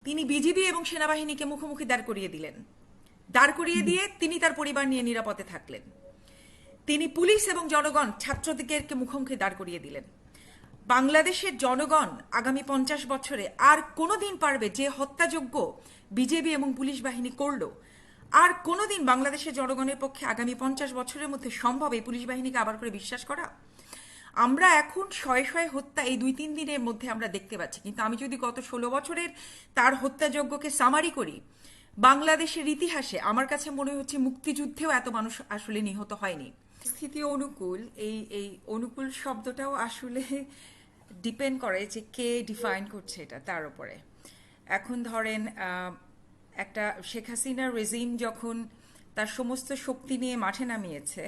তিনি বিজিবি এবং সেনাবাহিনীকে মুখোমুখি দাঁড় করিয়ে দিলেন। দাঁড় করিয়ে দিয়ে তিনি তার পরিবার নিয়ে নিরাপদে থাকলেন। তিনি পুলিশ এবং জনগণ ছাত্রদিগকে মুখোমুখি দাঁড় করিয়ে দিলেন। বাংলাদেশের জনগণ আগামী 50 বছরে আর কোনোদিন পারবে যে হত্যাযোগ্য বিজেপি এবং পুলিশ বাহিনী করলো, আর কোনোদিন বাংলাদেশের জনগণের পক্ষে আগামী 50 বছরের মধ্যে সম্ভব এই পুলিশ বাহিনীকে আবার করে বিশ্বাস করা? আমরা এখন শয়ে শয়ে হত্যা এই 2-3 দিনের মধ্যে আমরা দেখতে পাচ্ছি, কিন্তু আমি যদি গত 16 বছরের তার হত্যাযজ্ঞকে সামারি করি, বাংলাদেশের ইতিহাসে আমার কাছে মনে হচ্ছে মুক্তিযুদ্ধেও এত মানুষ আসলে নিহত হয়নি। স্থিতি অনুকূল, এই এই অনুকূল শব্দটাও আসলে ডিপেন্ড করে যে কে ডিফাইন করছে এটা তার উপরে। এখন ধরেন একটা শেখ হাসিনার রেজিম যখন তার সমস্ত শক্তি নিয়ে মাঠে নামিয়েছে,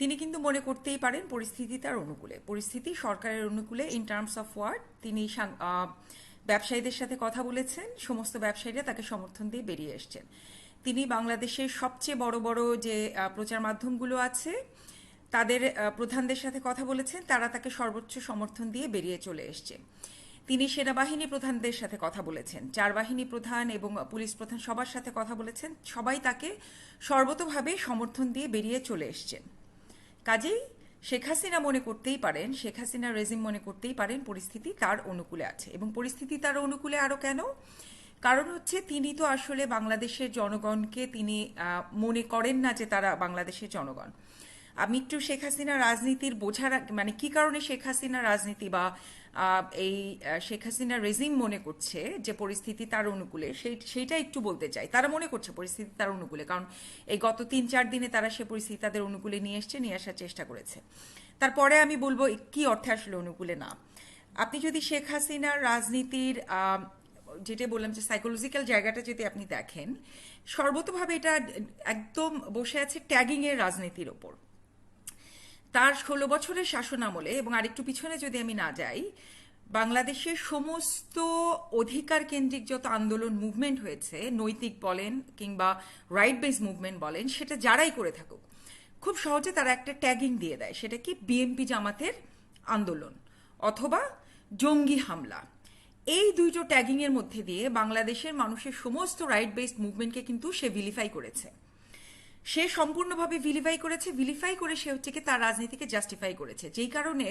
তিনি কিন্তু মনে করতেই পারেন পরিস্থিতি তার অনুকূলে, পরিস্থিতি সরকারের অনুকূলে ইন টার্মস অফ ওয়ার্ড। তিনি ব্যবসায়ীদের সাথে কথা বলেছেন, সমস্ত ব্যবসায়ীরা তাকে সমর্থন দিয়ে বেরিয়ে এসছেন। তিনি বাংলাদেশের সবচেয়ে বড় বড় যে প্রচার মাধ্যমগুলো আছে তাদের প্রধানদের সাথে কথা বলেছেন, তারা তাকে সর্বোচ্চ সমর্থন দিয়ে বেরিয়ে চলে এসছে। তিনি সেনাবাহিনী প্রধানদের সাথে কথা বলেছেন, চার বাহিনী প্রধান এবং পুলিশ প্রধান সবার সাথে কথা বলেছেন, সবাই তাকে সর্বতোভাবে সমর্থন দিয়ে বেরিয়ে চলে এসছেন। কাজেই শেখ হাসিনা মনে করতেই পারেন, শেখ হাসিনা রেজিম মনে করতেই পারেন পরিস্থিতি তার অনুকূলে আছে। এবং পরিস্থিতি তার অনুকূলে আরও কেন? কারণ হচ্ছে তিনি তো আসলে বাংলাদেশের জনগণকে তিনি মনে করেন না যে তারা বাংলাদেশের জনগণ। আমি একটু শেখ হাসিনা রাজনীতির বোঝার, মানে কি কারণে শেখ হাসিনা রাজনীতি বা এই শেখ হাসিনা রেজিম মনে করছে যে পরিস্থিতি তার অনুকূলে, সেইটা একটু বলতে চাই। তারা মনে করছে পরিস্থিতি তার অনুকূলে, কারণ এই গত 3-4 দিনে তারা সে পরিস্থিতি তাদের অনুকূলে নিয়ে এসছে, নিয়ে আসার চেষ্টা করেছে। তারপরে আমি বলবো কি অর্থে আসলে অনুকূলে না। আপনি যদি শেখ হাসিনার রাজনীতির যেটা বললাম যে সাইকোলজিক্যাল জায়গাটা যদি আপনি দেখেন, সর্বতভাবে এটা একদম বসে আছে ট্যাগিংয়ের রাজনীতির ওপর। তার 16 বছরের শাসন আমলে এবং আরেকটু পিছনে যদি আমি না যাই, বাংলাদেশের সমস্ত অধিকার কেন্দ্রিক যত আন্দোলন মুভমেন্ট হয়েছে, নৈতিক বলেন কিংবা রাইট বেস মুভমেন্ট বলেন, সেটা যারাই করে থাকুক, খুব সহজে তারা একটা ট্যাগিং দিয়ে দেয়। সেটা কি? বিএনপি জামাতের আন্দোলন অথবা জঙ্গি হামলা। এই দুইটো ট্যাগিংয়ের মধ্যে দিয়ে বাংলাদেশের মানুষের সমস্ত রাইট বেসড মুভমেন্টকে কিন্তু সে ভিলিফাই করেছে। সে সম্পূর্ণভাবে ভিলিফাই করে সে হচ্ছে কি তার রাজনীতিকে জাস্টিফাই করেছে। যেই কারণে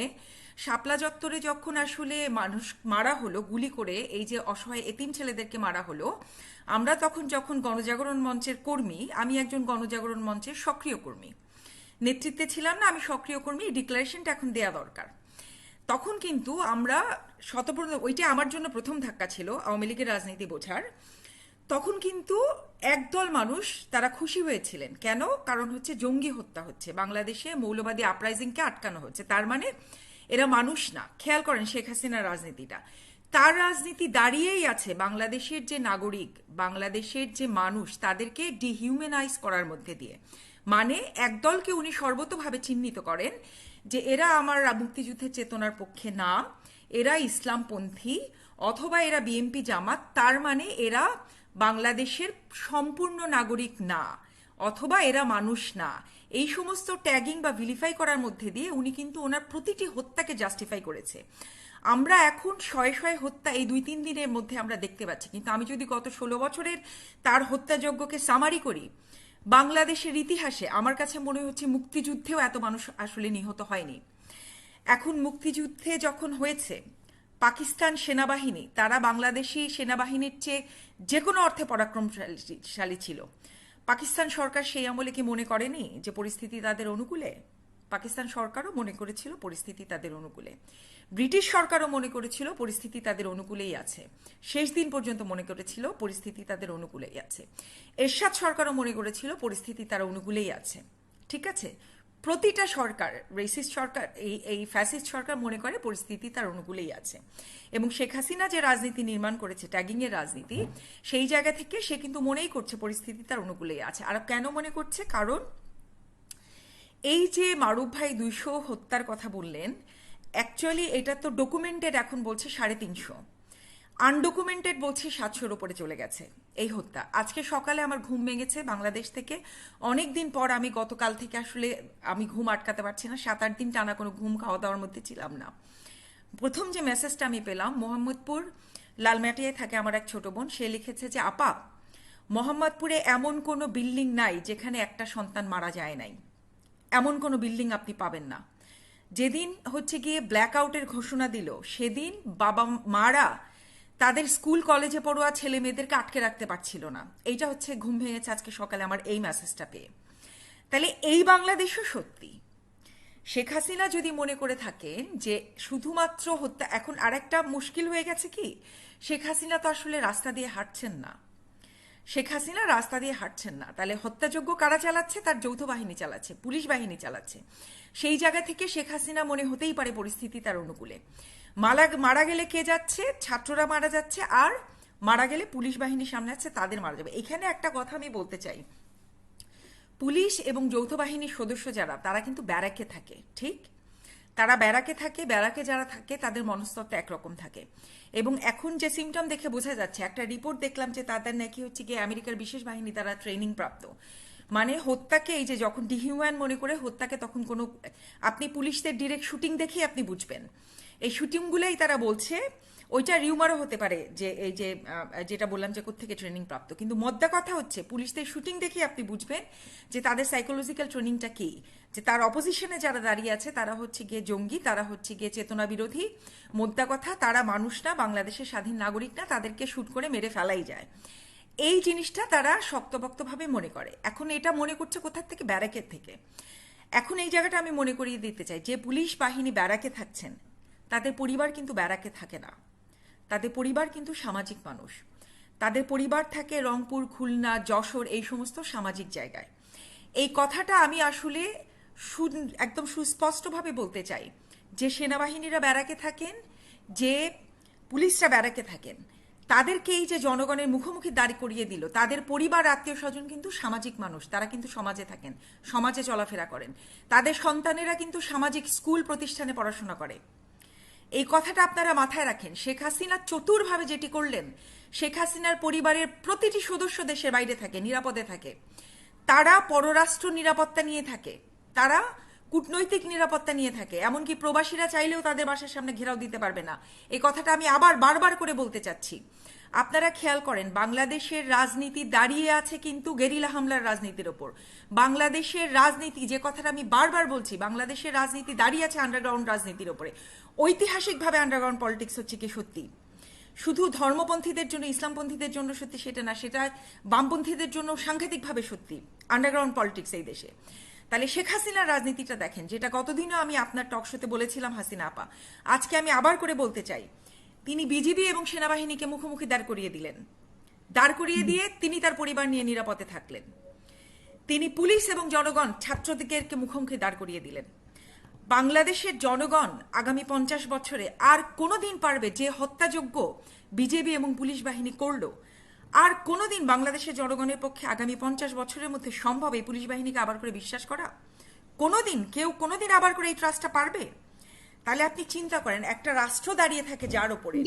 শাপলা চত্বরে যখন আসলে মানুষ মারা হলো গুলি করে, এই যে অসহায় এতিম ছেলেদেরকে মারা হলো, আমরা যখন গণজাগরণ মঞ্চের কর্মী, আমি একজন গণজাগরণ মঞ্চের সক্রিয় কর্মী, নেতৃত্বে ছিলাম না, আমি সক্রিয় কর্মী, এই ডিক্লারেশনটা এখন দেয়া দরকার। তখন কিন্তু আমরা ওইটা আমার জন্য প্রথম ধাক্কা ছিল আওয়ামী লীগের রাজনীতি বোঝার। তখন কিন্তু একদল মানুষ তারা খুশি হয়েছিলেন। কেন? কারণ হচ্ছে জঙ্গি হত্যা হচ্ছে, বাংলাদেশে মৌলবাদী আপরাইজিংকে আটকানো হচ্ছে, তার মানে এরা মানুষ না। খেয়াল করেন শেখ হাসিনার রাজনীতিটা, তার রাজনীতি দাঁড়িয়েই আছে বাংলাদেশের যে নাগরিক, বাংলাদেশের যে মানুষ, তাদেরকে ডিহিউম্যানাইজ করার মধ্যে দিয়ে। মানে একদলকে উনি সর্বতোভাবে চিহ্নিত করেন যে এরা আমার মুক্তিযুদ্ধের চেতনার পক্ষে না, এরা ইসলামপন্থী অথবা এরা বিএনপি জামাত, তার মানে এরা বাংলাদেশের সম্পূর্ণ নাগরিক না, অথবা এরা মানুষ না। এই সমস্ত ট্যাগিং বা ভিলিফাই করার মধ্যে দিয়ে উনি কিন্তু ওনার প্রতিটি হত্যাকে জাস্টিফাই করেছে। আমরা এখন শয়ে শয়ে হত্যা এই 2-3 দিনের মধ্যে আমরা দেখতে পাচ্ছি, কিন্তু আমি যদি গত 16 বছরের তার হত্যাযজ্ঞকে সামারি করি, বাংলাদেশের ইতিহাসে আমার কাছে মনে হচ্ছে মুক্তিযুদ্ধেও এত মানুষ আসলে নিহত হয়নি। এখন মুক্তিযুদ্ধে যখন হয়েছে, পাকিস্তান সেনাবাহিনী তারা বাংলাদেশি সেনাবাহিনীর চেয়ে যে কোনো অর্থে পরাক্রমশালী ছিল। পাকিস্তান সরকার সেই আমলে কি মনে করেনি যে পরিস্থিতি তাদের অনুকূলে? পাকিস্তান সরকারও মনে করেছিল পরিস্থিতি তাদের অনুকূলে, ব্রিটিশ সরকারও মনে করেছিল পরিস্থিতি তাদের অনুকূলেই আছে, শেষ দিন পর্যন্ত মনে করেছিল পরিস্থিতি তাদের অনুকূলেই আছে, এরশাদ সরকারও মনে করেছিল পরিস্থিতি তার অনুকূলেই আছে। ঠিক আছে, প্রতিটা সরকার, রেসিস্ট সরকার, এই ফ্যাসিস্ট সরকার মনে করে পরিস্থিতি তার অনুকূলেই আছে। এবং শেখ হাসিনা যে রাজনীতি নির্মাণ করেছে, ট্যাগিংয়ের রাজনীতি, সেই জায়গা থেকে সে কিন্তু মনেই করছে পরিস্থিতি তার অনুকূলেই আছে। আর কেন মনে করছে? কারণ এই যে মারুফ ভাই 200 হত্যার কথা বললেন, অ্যাকচুয়ালি এটা তো ডকুমেন্টেড এখন বলছে 350, আনডকুমেন্টেড বলছে 700-র উপরে চলে গেছে এই হত্যা। আজকে সকালে আমার ঘুম ভেঙেছে বাংলাদেশ থেকে, অনেক দিন পর। আমি গতকাল থেকে আসলে আমি ঘুম আটকাতে পারছি না, 7-8 দিন টানা কোনো ঘুম খাওয়া দাওয়ার মধ্যে ছিলাম না। প্রথম যে মেসেজটা আমি পেলাম, মোহাম্মদপুর লালমাটিয়ায় থাকে আমার এক ছোট বোন, সে লিখেছে যে আপা, মোহাম্মদপুরে এমন কোনো বিল্ডিং নাই যেখানে একটা সন্তান মারা যায় নাই। এমন কোনো বিল্ডিং আপনি পাবেন না। যেদিন হচ্ছে গিয়ে ব্ল্যাক আউটের ঘোষণা দিল, সেদিন বাবা মারা তাদের স্কুল কলেজে পড়ুয়া ছেলে মেয়েদেরকে আটকে রাখতে পারছিল না। এইটা হচ্ছে ঘুম ভেঙেছে আজকে সকালে আমার এই মেসেজটা পেয়ে। তাহলে এই বাংলাদেশও সত্যি। শেখ হাসিনা যদি মনে করে থাকেন যে শুধুমাত্র হত্যা, এখন আরেকটা মুশকিল হয়ে গেছে কি, শেখ হাসিনা তো আসলে রাস্তা দিয়ে হাঁটছেন না। শেখ হাসিনা রাস্তা দিয়ে হাঁটছেন না, তাহলে হত্যাযজ্ঞ কারা চালাচ্ছে? তার যৌথ বাহিনী চালাচ্ছে, পুলিশ বাহিনী চালাচ্ছে। সেই জায়গা থেকে শেখ হাসিনা মনে হতেই পারে পরিস্থিতি তার অনুকূলে। মারা গেলে কে যাচ্ছে? ছাত্ররা মারা যাচ্ছে, আর মারা গেলে পুলিশ বাহিনীর সামনে আছে, তাদের মারা যাবে। এখানে একটা কথা আমি বলতে চাই, পুলিশ এবং যৌথ বাহিনীর সদস্য যারা, তারা কিন্তু ব্যারাকে থাকে, ঠিক? তারা ব্যারাকে থাকে, ব্যারাকে যারা থাকে তাদের মনস্তত্ত্ব একরকম থাকে। এবং এখন যে সিমটম দেখে বোঝা যাচ্ছে, একটা রিপোর্ট দেখলাম যে তাদের নাকি হচ্ছে গিয়ে আমেরিকার বিশেষ বাহিনী তারা ট্রেনিং প্রাপ্ত। মানে হত্যাকে এই যে যখন ডিহিউম্যান মনে করে হত্যাকে, তখন কোনো, আপনি পুলিশদের ডিরেক্ট শুটিং দেখেই আপনি বুঝবেন। এই শুটিংগুলোই তারা বলছে, ওইটা রিউমারও হতে পারে যে এই যে যেটা বললাম যে কোত্থেকে ট্রেনিং প্রাপ্ত, কিন্তু মদ্দা কথা হচ্ছে পুলিশদের শুটিং দেখে আপনি বুঝবেন যে তাদের সাইকোলজিক্যাল ট্রেনিংটা কি। যে তার অপোজিশনে যারা দাঁড়িয়ে আছে তারা হচ্ছে গিয়ে জঙ্গি, তারা হচ্ছে গিয়ে চেতনা বিরোধী। মোদ্দা কথা, তারা মানুষ না, বাংলাদেশের স্বাধীন নাগরিক না, তাদেরকে শুট করে মেরে ফেলাই যায়। এই জিনিসটা তারা শক্তপোক্তভাবে মনে করে। এখন এটা মনে করছে কোথার থেকে? ব্যারাকের থেকে। এখন এই জায়গাটা আমি মনে করিয়ে দিতে চাই, যে পুলিশ বাহিনী ব্যারাকে থাকছেন, তাদের পরিবার কিন্তু ব্যারাকে থাকে না। তাদের পরিবার কিন্তু সামাজিক মানুষ। তাদের পরিবার থাকে রংপুর, খুলনা, যশোর, এই সমস্ত সামাজিক জায়গায়। এই কথাটা আমি আসলে একদম সুস্পষ্টভাবে বলতে চাই, যে সেনাবাহিনীরা ব্যারাকে থাকেন, যে পুলিশরা ব্যারাকে থাকেন, তাদেরকে এই যে জনগণের মুখোমুখি দাঁড় করিয়ে দিল, তাদের পরিবার আত্মীয় স্বজন কিন্তু সামাজিক মানুষ, তারা কিন্তু সমাজে থাকেন, সমাজে চলাফেরা করেন, তাদের সন্তানেরা কিন্তু সামাজিক স্কুল প্রতিষ্ঠানে পড়াশোনা করে। এই কথাটা আপনারা মাথায় রাখেন। শেখ হাসিনা চতুরভাবে যেটি করলেন, শেখ হাসিনার পরিবারের প্রতিটি সদস্য দেশের বাইরে থাকে, নিরাপদে থাকে। তারা পররাষ্ট্র নিরাপত্তা নিয়ে থাকে, তারা কূটনৈতিক নিরাপত্তা নিয়ে থাকে, এমনকি প্রবাসীরা চাইলেও তাদের বাসার সামনে ঘেরাও দিতে পারবে না। এই কথাটা আমি আবার বারবার করে বলতে চাচ্ছি। আপনারা খেয়াল করেন, বাংলাদেশের রাজনীতি দাঁড়িয়ে আছে কিন্তু গেরিলা হামলার রাজনীতির ওপর। বাংলাদেশের রাজনীতি, যে কথাটা আমি বারবার বলছি, বাংলাদেশের রাজনীতি দাঁড়িয়ে আছে আন্ডারগ্রাউন্ড রাজনীতির ওপরে। ঐতিহাসিকভাবে আন্ডারগ্রাউন্ড পলিটিক্স হচ্ছে কি সত্যি, শুধু ধর্মপন্থীদের জন্য, ইসলামপন্থীদের জন্য সত্যি সেটা না, সেটা বামপন্থীদের জন্য সাংঘাতিকভাবে সত্যি আন্ডারগ্রাউন্ড পলিটিক্স এই দেশে। তাহলে শেখ হাসিনার রাজনীতিটা দেখেন, যেটা গতদিনও আমি আপনার টকশোতে বলেছিলাম হাসিনা আপা, আজকে আমি আবার করে বলতে চাই, তিনি বিজিবি এবং সেনাবাহিনীকে মুখোমুখি দাঁড় করিয়ে দিলেন। দাঁড় করিয়ে দিয়ে তিনি তার পরিবার নিয়ে নিরাপদে থাকলেন। তিনি পুলিশ এবং জনগণ, ছাত্রদিগকে মুখোমুখি দাঁড় করিয়ে দিলেন। বাংলাদেশের জনগণ আগামী 50 বছরে আর কোনোদিন পারবে, যে হত্যাযজ্ঞ বিজেপি এবং পুলিশ বাহিনী করলো, আর কোনোদিন বাংলাদেশের জনগণের পক্ষে আগামী 50 বছরের মধ্যে সম্ভব এই পুলিশ বাহিনীকে আবার করে বিশ্বাস করা? কোনোদিন কেউ কোনোদিন আবার করে এই ট্রাস্টটা পারবে? তাহলে আপনি চিন্তা করেন, একটা রাষ্ট্র দাঁড়িয়ে থাকে যার ওপরে,